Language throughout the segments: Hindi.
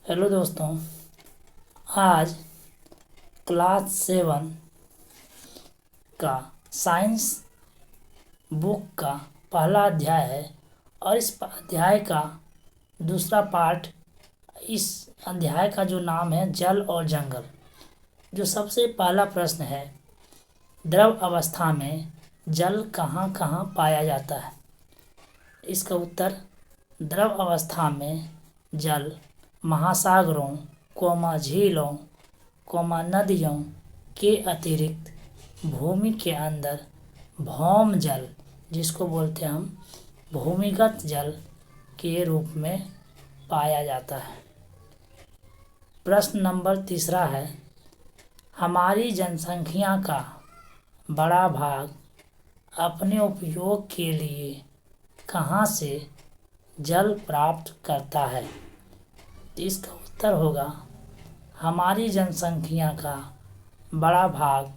हेलो दोस्तों, आज क्लास 7 का साइंस बुक का पहला अध्याय है और इस अध्याय का दूसरा पार्ट। इस अध्याय का जो नाम है जल और जंगल। जो सबसे पहला प्रश्न है, द्रव अवस्था में जल कहाँ कहाँ पाया जाता है। इसका उत्तर, द्रव अवस्था में जल महासागरों, झीलों, नदियों के अतिरिक्त भूमि के अंदर भौम जल, जिसको बोलते हैं हम भूमिगत जल के रूप में पाया जाता है। प्रश्न नंबर तीसरा है, हमारी जनसंख्या का बड़ा भाग अपने उपयोग के लिए कहाँ से जल प्राप्त करता है। तो इसका उत्तर होगा, हमारी जनसंख्या का बड़ा भाग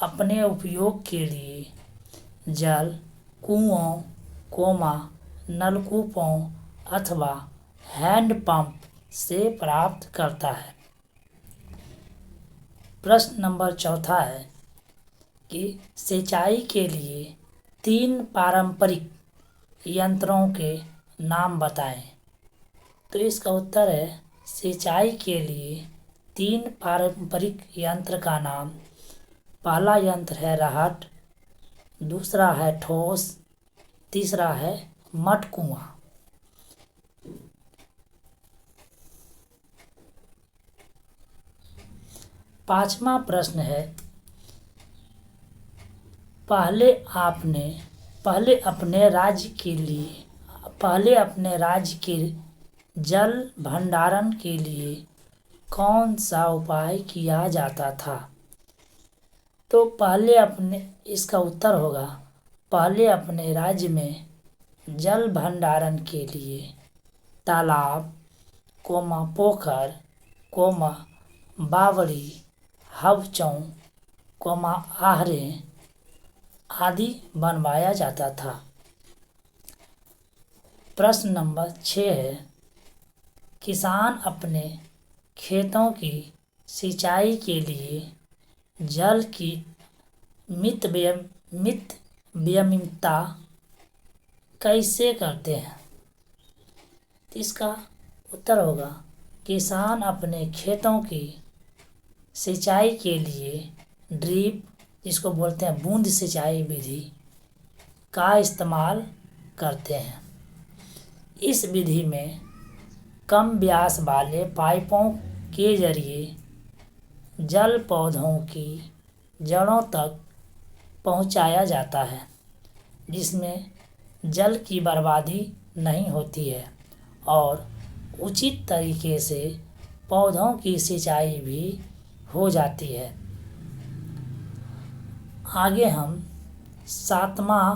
अपने उपयोग के लिए जल कुओं, नलकूपों अथवा हैंडपंप से प्राप्त करता है। प्रश्न नंबर चौथा है कि सिंचाई के लिए 3 पारंपरिक यंत्रों के नाम बताएं। तो इसका उत्तर है, सिंचाई के लिए 3 पारंपरिक यंत्र का नाम, पहला यंत्र है रहट, दूसरा है ठोस, तीसरा है मटकुआं। पांचवा प्रश्न है, पहले अपने राज्य के जल भंडारण के लिए कौन सा उपाय किया जाता था। तो इसका उत्तर होगा, पहले अपने राज्य में जल भंडारण के लिए तालाब, पोखर, बावड़ी, हवचों, आहरें आदि बनवाया जाता था। प्रश्न नंबर 6 है, किसान अपने खेतों की सिंचाई के लिए जल की मित व्ययिता कैसे करते हैं। इसका उत्तर होगा, किसान अपने खेतों की सिंचाई के लिए ड्रिप, जिसको बोलते हैं बूंद सिंचाई विधि का इस्तेमाल करते हैं। इस विधि में कम व्यास वाले पाइपों के जरिए जल पौधों की जड़ों तक पहुंचाया जाता है, जिसमें जल की बर्बादी नहीं होती है और उचित तरीके से पौधों की सिंचाई भी हो जाती है। आगे हम 7वां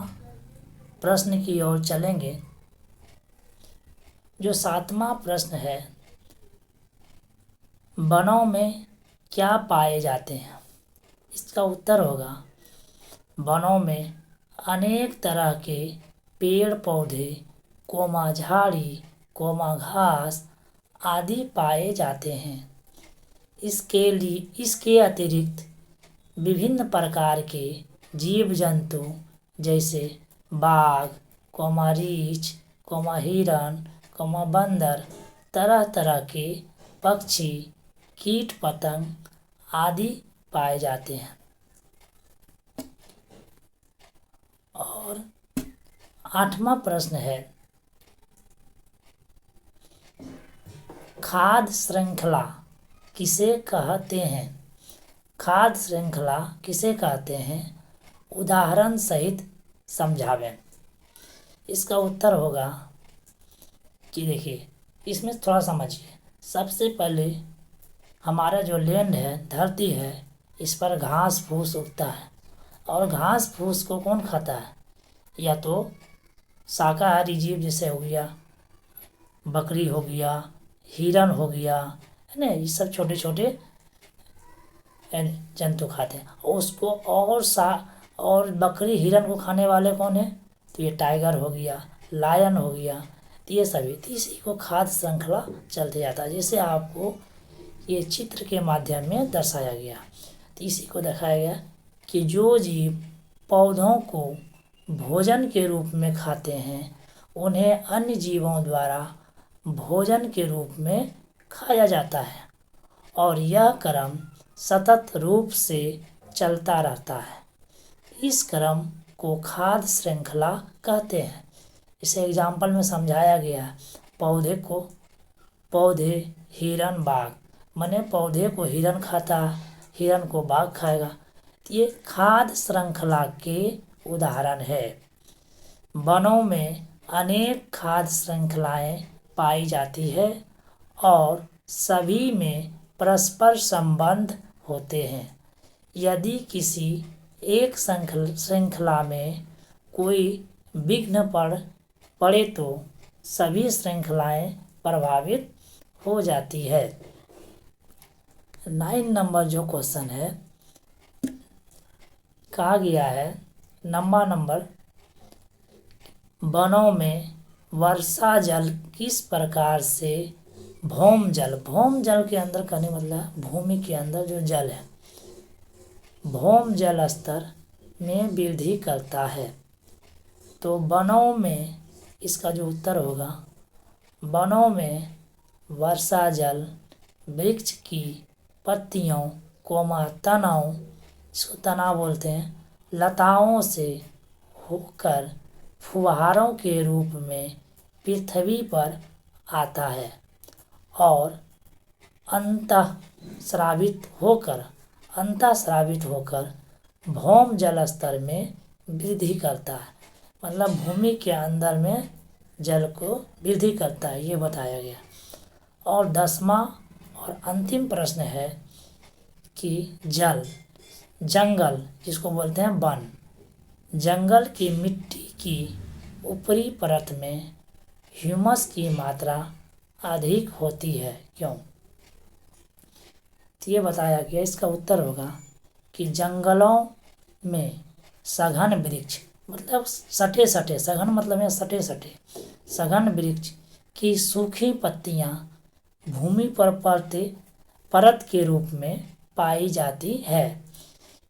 प्रश्न की ओर चलेंगे। जो 7वां प्रश्न है, वनों में क्या पाए जाते हैं। इसका उत्तर होगा, वनों में अनेक तरह के पेड़ पौधे, झाड़ी, घास आदि पाए जाते हैं। इसके अतिरिक्त विभिन्न प्रकार के जीव जंतु जैसे बाघ, रीछ, हिरण, बंदर, तरह तरह के पक्षी, कीट पतंग आदि पाए जाते हैं। और 8वां प्रश्न है, खाद्य श्रृंखला किसे कहते हैं। खाद्य श्रृंखला किसे कहते हैं, उदाहरण सहित समझावें। इसका उत्तर होगा कि देखिए, इसमें थोड़ा समझिए। सबसे पहले हमारा जो लैंड है, धरती है, इस पर घास फूस उगता है और घास फूस को कौन खाता है, या तो शाकाहारी जीव जैसे हो गया, बकरी हो गया, हिरण हो गया, है ना, ये सब छोटे छोटे जंतु खाते हैं। उसको और बकरी हिरण को खाने वाले कौन है, तो ये टाइगर हो गया, लायन हो गया, तो ये सभी, तो इसी को खाद्य श्रृंखला चलते जाता है। जैसे आपको ये चित्र के माध्यम में दर्शाया गया, तो इसी को दिखाया गया कि जो जीव पौधों को भोजन के रूप में खाते हैं उन्हें अन्य जीवों द्वारा भोजन के रूप में खाया जाता है और यह क्रम सतत रूप से चलता रहता है। इस क्रम को खाद्य श्रृंखला कहते हैं। इसे एग्जाम्पल में समझाया गया है। पौधे हिरन बाघ, माने पौधे को हिरन खाता है, हिरन को बाघ खाएगा। ये खाद्य श्रृंखला के उदाहरण है। वनों में अनेक खाद्य श्रृंखलाएं पाई जाती है और सभी में परस्पर संबंध होते हैं। यदि किसी एक श्रृंखला में कोई विघ्न पड़े तो सभी श्रृंखलाएं प्रभावित हो जाती है। 9 नंबर जो क्वेश्चन है, कहा गया है नंबर वनों में वर्षा जल किस प्रकार से भौम जल के अंदर कहने मतलब भूमि के अंदर जो जल है, भौम जल स्तर में वृद्धि करता है। तो वनों में, इसका जो उत्तर होगा, वनों में वर्षा जल वृक्ष की पत्तियों तनाव, इसको तनाव बोलते हैं, लताओं से होकर फुहारों के रूप में पृथ्वी पर आता है और अंतःस्रावित होकर भौम जल स्तर में वृद्धि करता है। मतलब भूमि के अंदर में जल को वृद्धि करता है, ये बताया गया। और 10वां और अंतिम प्रश्न है कि जंगल जिसको बोलते हैं वन, जंगल की मिट्टी की ऊपरी परत में ह्यूमस की मात्रा अधिक होती है, क्यों? तो ये बताया गया। इसका उत्तर होगा कि जंगलों में सघन वृक्ष मतलब सटे सघन मतलब है सटे सघन वृक्ष की सूखी पत्तियां भूमि पर परत के रूप में पाई जाती है।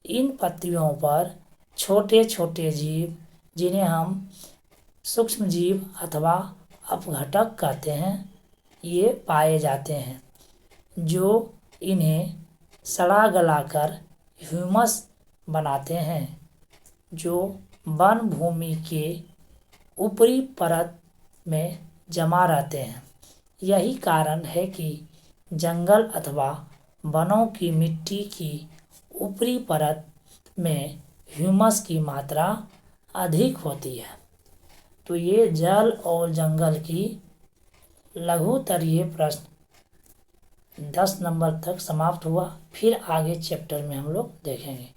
इन पत्तियों पर छोटे छोटे जीव, जिन्हें हम सूक्ष्म जीव अथवा अपघटक कहते हैं, ये पाए जाते हैं, जो इन्हें सड़ा गलाकर ह्यूमस बनाते हैं, जो वन भूमि के ऊपरी परत में जमा रहते हैं। यही कारण है कि जंगल अथवा वनों की मिट्टी की ऊपरी परत में ह्यूमस की मात्रा अधिक होती है। तो ये जल और जंगल की लघुतरीय प्रश्न 10 नंबर तक समाप्त हुआ। फिर आगे चैप्टर में हम लोग देखेंगे।